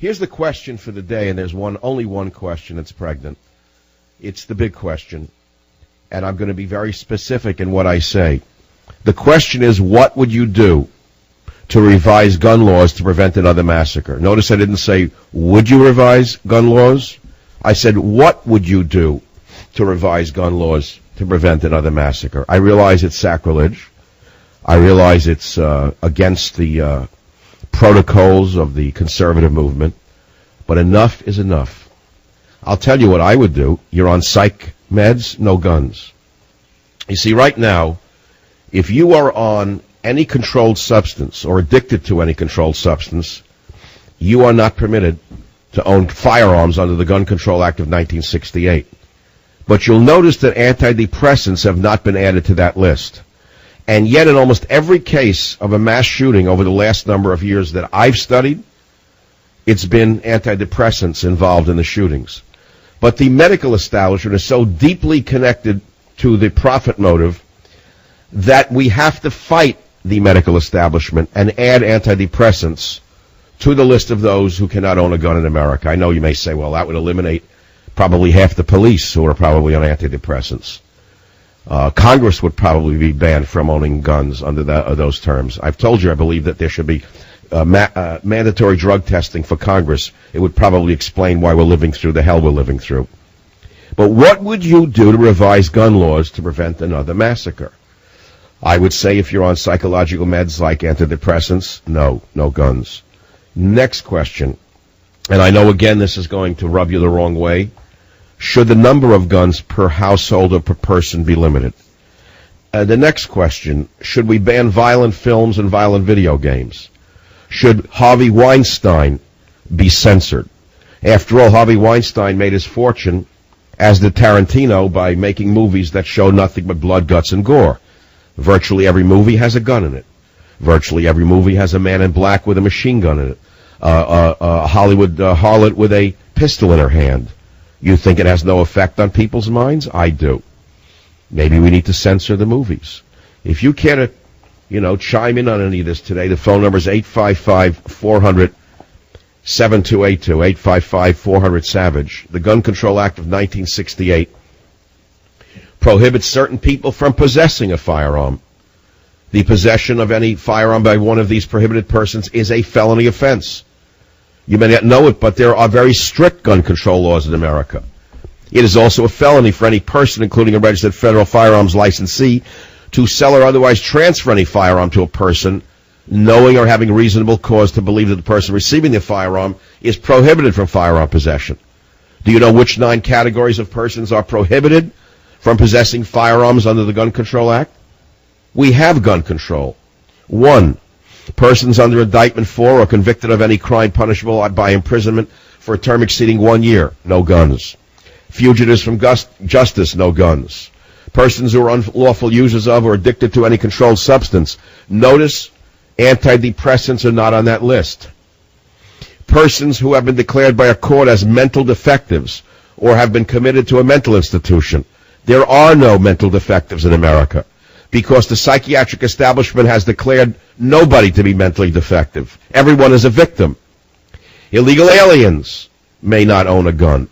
Here's the question for the day, and there's only one question that's pregnant. It's the big question, and I'm going to be very specific in what I say. The question is, what would you do to revise gun laws to prevent another massacre? Notice I didn't say, would you revise gun laws? I said, what would you do to revise gun laws to prevent another massacre? I realize it's sacrilege. I realize it's against the protocols of the conservative movement, but enough is enough. I'll tell you what I would do. You're on psych meds, no guns. You see, right now, if you are on any controlled substance or addicted to any controlled substance, you are not permitted to own firearms under the Gun Control Act of 1968. But you'll notice that antidepressants have not been added to that list. And yet in almost every case of a mass shooting over the last number of years that I've studied, it's been antidepressants involved in the shootings. But the medical establishment is so deeply connected to the profit motive that we have to fight the medical establishment and add antidepressants to the list of those who cannot own a gun in America. I know you may say, well, that would eliminate probably half the police who are probably on antidepressants. Congress would probably be banned from owning guns under those terms. I've told you I believe that there should be mandatory drug testing for Congress. It would probably explain why we're living through the hell we're living through. But what would you do to revise gun laws to prevent another massacre? I would say if you're on psychological meds like antidepressants, no guns. Next question, and I know again this is going to rub you the wrong way. Should the number of guns per household or per person be limited? The next question, should we ban violent films and violent video games? Should Harvey Weinstein be censored? After all, Harvey Weinstein made his fortune, as did Tarantino, by making movies that show nothing but blood, guts, and gore. Virtually every movie has a gun in it. Virtually every movie has a man in black with a machine gun in it. A Hollywood harlot with a pistol in her hand. You think it has no effect on people's minds? I do. Maybe we need to censor the movies. If you care to, chime in on any of this today, the phone number is 855-400-7282, 855-400-SAVAGE. The Gun Control Act of 1968 prohibits certain people from possessing a firearm. The possession of any firearm by one of these prohibited persons is a felony offense. You may not know it, but there are very strict gun control laws in America. It is also a felony for any person, including a registered federal firearms licensee, to sell or otherwise transfer any firearm to a person, knowing or having reasonable cause to believe that the person receiving the firearm is prohibited from firearm possession. Do you know which 9 categories of persons are prohibited from possessing firearms under the Gun Control Act? We have gun control. 1, persons under indictment for or convicted of any crime punishable by imprisonment for a term exceeding 1 year, no guns. Fugitives from justice, no guns. Persons who are unlawful users of or addicted to any controlled substance. Notice, antidepressants are not on that list. Persons who have been declared by a court as mental defectives or have been committed to a mental institution. There are no mental defectives in America, because the psychiatric establishment has declared nobody to be mentally defective. Everyone is a victim. Illegal aliens may not own a gun.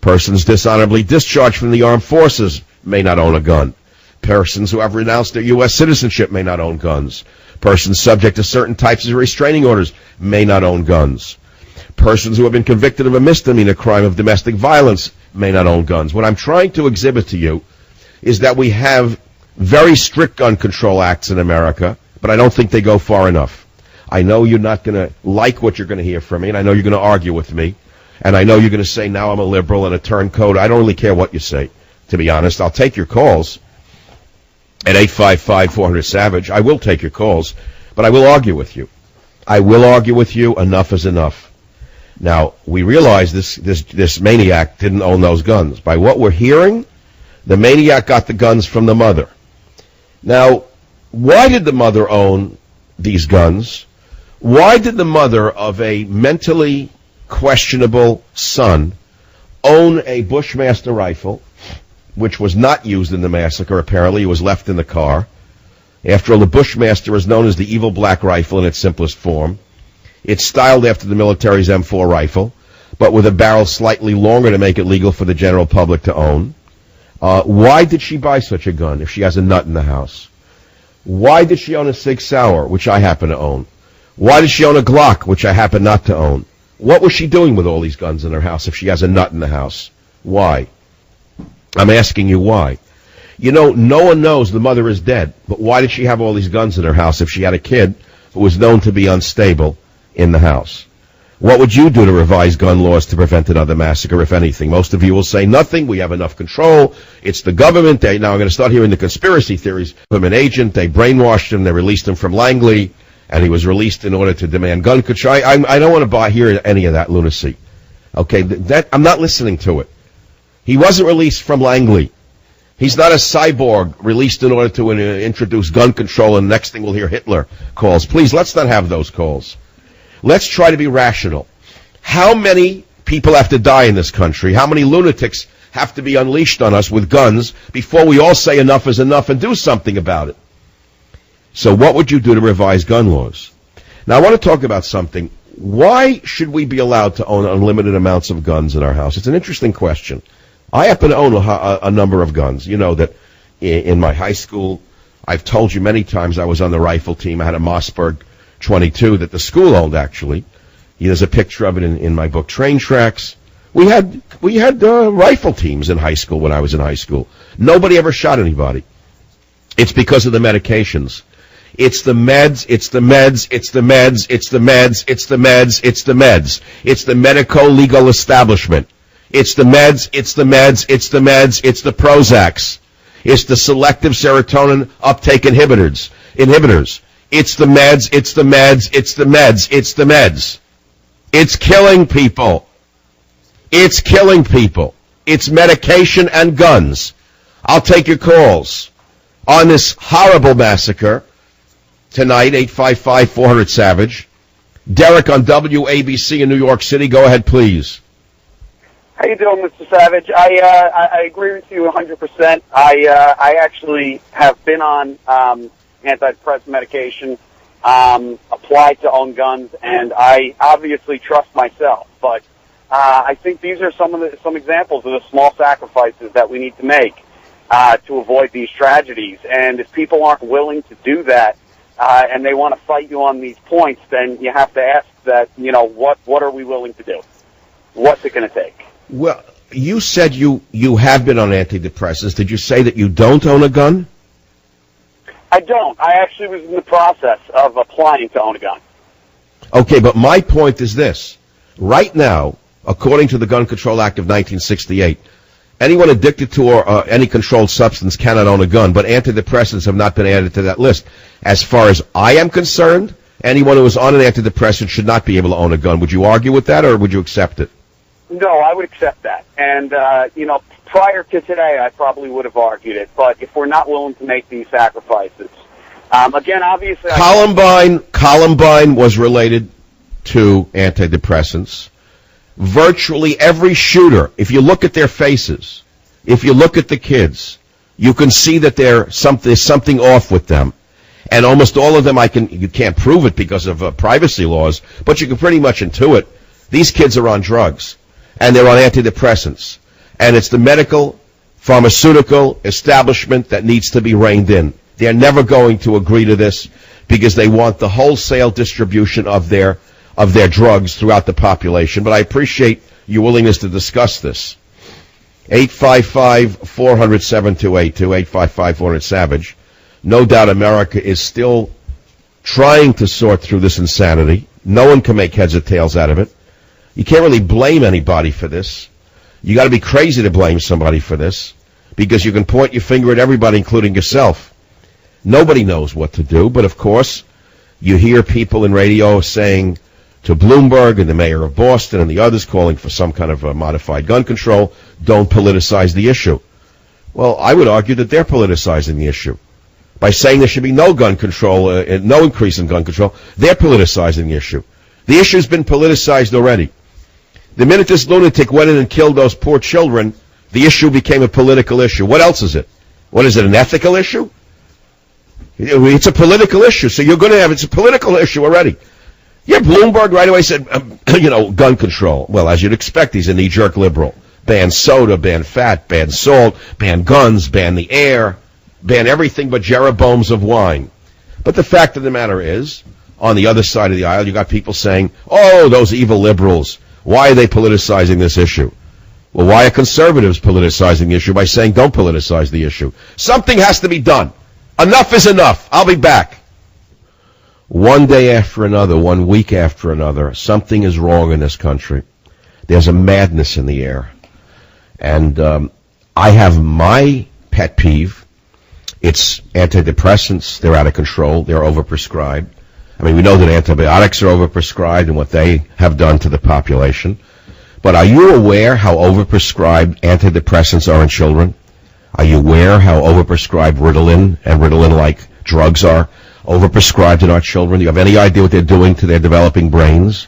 Persons dishonorably discharged from the armed forces may not own a gun. Persons who have renounced their U.S. citizenship may not own guns. Persons subject to certain types of restraining orders may not own guns. Persons who have been convicted of a misdemeanor crime of domestic violence may not own guns. What I'm trying to exhibit to you is that we have very strict gun control acts in America, but I don't think they go far enough. I know you're not going to like what you're going to hear from me, and I know you're going to argue with me, and I know you're going to say now I'm a liberal and a turncoat. I don't really care what you say, to be honest. I'll take your calls at 855-400-SAVAGE. I will take your calls, but I will argue with you. I will argue with you. Enough is enough. Now, we realize this maniac didn't own those guns. By what we're hearing, the maniac got the guns from the mother. Now, why did the mother own these guns? Why did the mother of a mentally questionable son own a Bushmaster rifle, which was not used in the massacre, apparently? It was left in the car. After all, the Bushmaster is known as the evil black rifle in its simplest form. It's styled after the military's M4 rifle, but with a barrel slightly longer to make it legal for the general public to own. Why did she buy such a gun if she has a nut in the house? Why did she own a Sig Sauer, which I happen to own? Why did she own a Glock, which I happen not to own? What was she doing with all these guns in her house if she has a nut in the house? Why? I'm asking you why. You know, no one knows the mother is dead, but why did she have all these guns in her house if she had a kid who was known to be unstable in the house? What would you do to revise gun laws to prevent another massacre, if anything? Most of you will say nothing. We have enough control. It's the government. Now I'm going to start hearing the conspiracy theories. From an agent, they brainwashed him. They released him from Langley, and he was released in order to demand gun control. I don't want to hear any of that lunacy. Okay, I'm not listening to it. He wasn't released from Langley. He's not a cyborg released in order to introduce gun control, and the next thing we'll hear Hitler calls. Please, let's not have those calls. Let's try to be rational. How many people have to die in this country? How many lunatics have to be unleashed on us with guns before we all say enough is enough and do something about it? So what would you do to revise gun laws? Now, I want to talk about something. Why should we be allowed to own unlimited amounts of guns in our house? It's an interesting question. I happen to own a number of guns. You know that in my high school, I've told you many times I was on the rifle team. I had a Mossberg 22 that the school owned, actually. There's a picture of it in my book, Train Tracks. We had rifle teams in high school when I was in high school. Nobody ever shot anybody. It's because of the medications. It's the meds, it's the meds, it's the meds, it's the meds, it's the meds, it's the meds. It's the medico-legal establishment. It's the meds, it's the meds, it's the meds, it's the Prozacs. It's the selective serotonin uptake inhibitors. It's the meds, it's the meds, it's the meds, it's the meds. It's killing people. It's killing people. It's medication and guns. I'll take your calls on this horrible massacre tonight, 855-400-SAVAGE. Derek on WABC in New York City. Go ahead, please. How you doing, Mr. Savage? I agree with you 100%. I actually have been on antidepressant medication, applied to own guns, and I obviously trust myself. But I think these are some examples of the small sacrifices that we need to make to avoid these tragedies. And if people aren't willing to do that, and they want to fight you on these points, then you have to ask that, what are we willing to do? What's it going to take? Well, you said you have been on antidepressants. Did you say that you don't own a gun? I don't. I actually was in the process of applying to own a gun. Okay, but my point is this. Right now, according to the Gun Control Act of 1968, anyone addicted to or any controlled substance cannot own a gun, but antidepressants have not been added to that list. As far as I am concerned, anyone who is on an antidepressant should not be able to own a gun. Would you argue with that, or would you accept it? No, I would accept that. And, prior to today, I probably would have argued it. But if we're not willing to make these sacrifices, again, obviously... Columbine was related to antidepressants. Virtually every shooter, if you look at their faces, if you look at the kids, you can see that there's something off with them. And almost all of them, you can't prove it because of privacy laws, but you can pretty much intuit. These kids are on drugs, and they're on antidepressants. And it's the medical, pharmaceutical establishment that needs to be reined in. They're never going to agree to this because they want the wholesale distribution of their drugs throughout the population. But I appreciate your willingness to discuss this. 855-400-7282, 855-400-SAVAGE. No doubt America is still trying to sort through this insanity. No one can make heads or tails out of it. You can't really blame anybody for this. You got to be crazy to blame somebody for this because you can point your finger at everybody, including yourself. Nobody knows what to do, but of course, you hear people in radio saying to Bloomberg and the mayor of Boston and the others calling for some kind of modified gun control, don't politicize the issue. Well, I would argue that they're politicizing the issue. By saying there should be no gun control, no increase in gun control, they're politicizing the issue. The issue's been politicized already. The minute this lunatic went in and killed those poor children, the issue became a political issue. What else is it? What is it, an ethical issue? It's a political issue, so it's a political issue already. Yeah, Bloomberg right away said, gun control. Well, as you'd expect, he's a knee-jerk liberal. Ban soda, ban fat, ban salt, ban guns, ban the air, ban everything but Jeroboams of wine. But the fact of the matter is, on the other side of the aisle, you got people saying, oh, those evil liberals, why are they politicizing this issue? Well, why are conservatives politicizing the issue by saying don't politicize the issue? Something has to be done. Enough is enough. I'll be back. One day after another, 1 week after another, something is wrong in this country. There's a madness in the air. And I have my pet peeve. It's antidepressants. They're out of control. They're overprescribed. I mean, we know that antibiotics are overprescribed and what they have done to the population. But are you aware how overprescribed antidepressants are in children? Are you aware how overprescribed Ritalin and Ritalin-like drugs are overprescribed in our children? Do you have any idea what they're doing to their developing brains?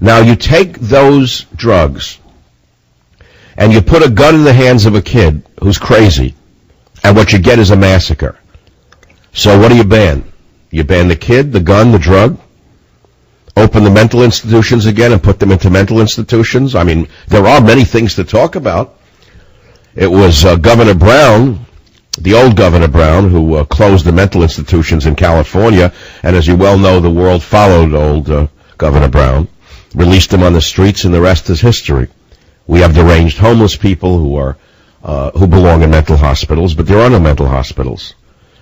Now, you take those drugs and you put a gun in the hands of a kid who's crazy, and what you get is a massacre. So what do you ban? You ban the kid, the gun, the drug? Open the mental institutions again and put them into mental institutions? I mean, there are many things to talk about. It was Governor Brown, the old Governor Brown, who closed the mental institutions in California, and as you well know, the world followed old Governor Brown, released them on the streets, and the rest is history. We have deranged homeless people who belong in mental hospitals, but there are no mental hospitals.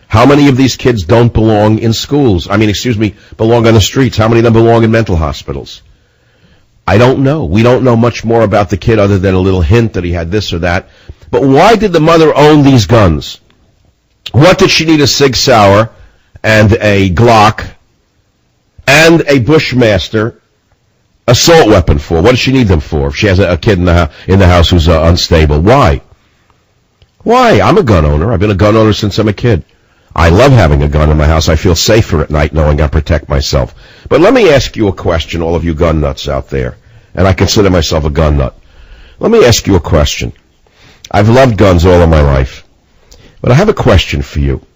How many of these kids don't belong in schools? Belong on the streets. How many of them belong in mental hospitals? I don't know. We don't know much more about the kid other than a little hint that he had this or that. But why did the mother own these guns? What did she need a Sig Sauer and a Glock and a Bushmaster assault weapon for? What does she need them for if she has a kid in the house who's unstable? Why? Why? I'm a gun owner. I've been a gun owner since I'm a kid. I love having a gun in my house. I feel safer at night knowing I protect myself. But let me ask you a question, all of you gun nuts out there, and I consider myself a gun nut. Let me ask you a question. I've loved guns all of my life, but I have a question for you.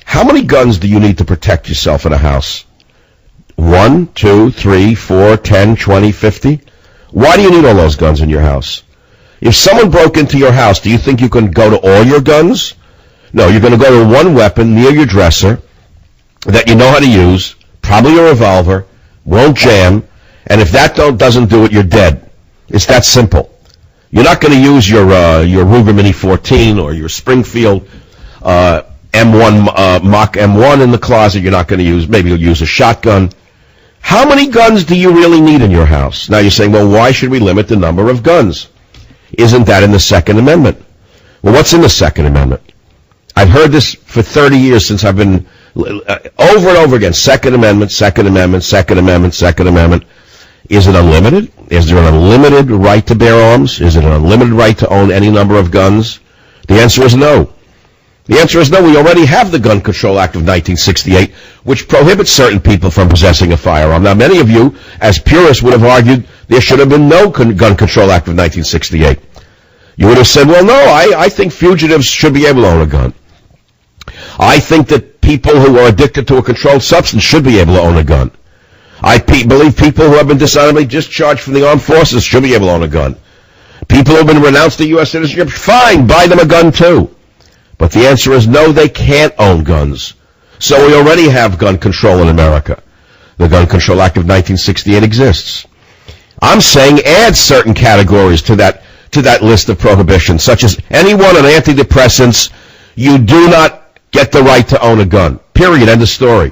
How many guns do you need to protect yourself in a house? 1, 2, 3, 4, 10, 20, 50? Why do you need all those guns in your house? If someone broke into your house, do you think you can go to all your guns? No, you're going to go to one weapon near your dresser that you know how to use, probably a revolver, won't jam, and if that doesn't do it, you're dead. It's that simple. You're not going to use your Ruger Mini 14 or your Springfield M1 Mach M1 in the closet. You're not going to use, maybe you'll use a shotgun. How many guns do you really need in your house? Now you're saying, well, why should we limit the number of guns? Isn't that in the Second Amendment? Well, what's in the Second Amendment? I've heard this for 30 years since I've been over and over again. Second Amendment, Second Amendment, Second Amendment, Second Amendment. Is it unlimited? Is there an unlimited right to bear arms? Is it an unlimited right to own any number of guns? The answer is no. The answer is no. We already have the Gun Control Act of 1968, which prohibits certain people from possessing a firearm. Now, many of you, as purists, would have argued there should have been no Gun Control Act of 1968. You would have said, well, no, I think fugitives should be able to own a gun. I think that people who are addicted to a controlled substance should be able to own a gun. I believe people who have been dishonorably discharged from the armed forces should be able to own a gun. People who have been renounced to U.S. citizenship, fine, buy them a gun too. But the answer is no, they can't own guns. So we already have gun control in America. The Gun Control Act of 1968 exists. I'm saying add certain categories to that list of prohibitions, such as anyone on antidepressants. You do not get the right to own a gun. Period. End of story.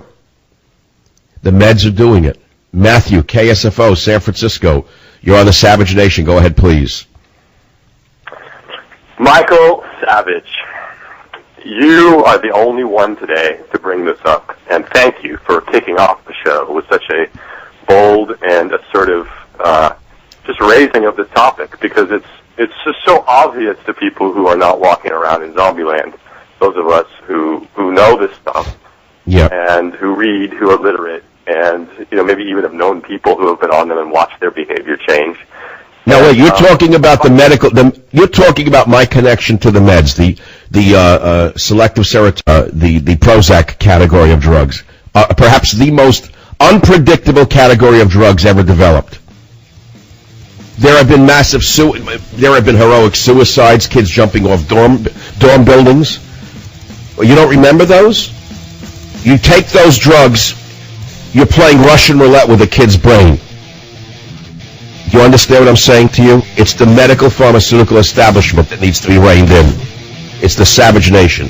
The meds are doing it. Matthew, KSFO, San Francisco. You're on the Savage Nation. Go ahead, please. Michael Savage, you are the only one today to bring this up, and thank you for kicking off the show with such a bold and assertive just raising of this topic, because it's just so obvious to people who are not walking around in zombie land. Those of us who know this stuff, and who read, who are literate, and maybe even have known people who have been on them and watched their behavior change. Now wait, you're talking about the medical. You're talking about my connection to the meds, the selective serotonin, the Prozac category of drugs, perhaps the most unpredictable category of drugs ever developed. There have been heroic suicides, kids jumping off dorm buildings. You don't remember those? You take those drugs, you're playing Russian roulette with a kid's brain. You understand what I'm saying to you? It's the medical pharmaceutical establishment that needs to be reined in. It's the savage nation.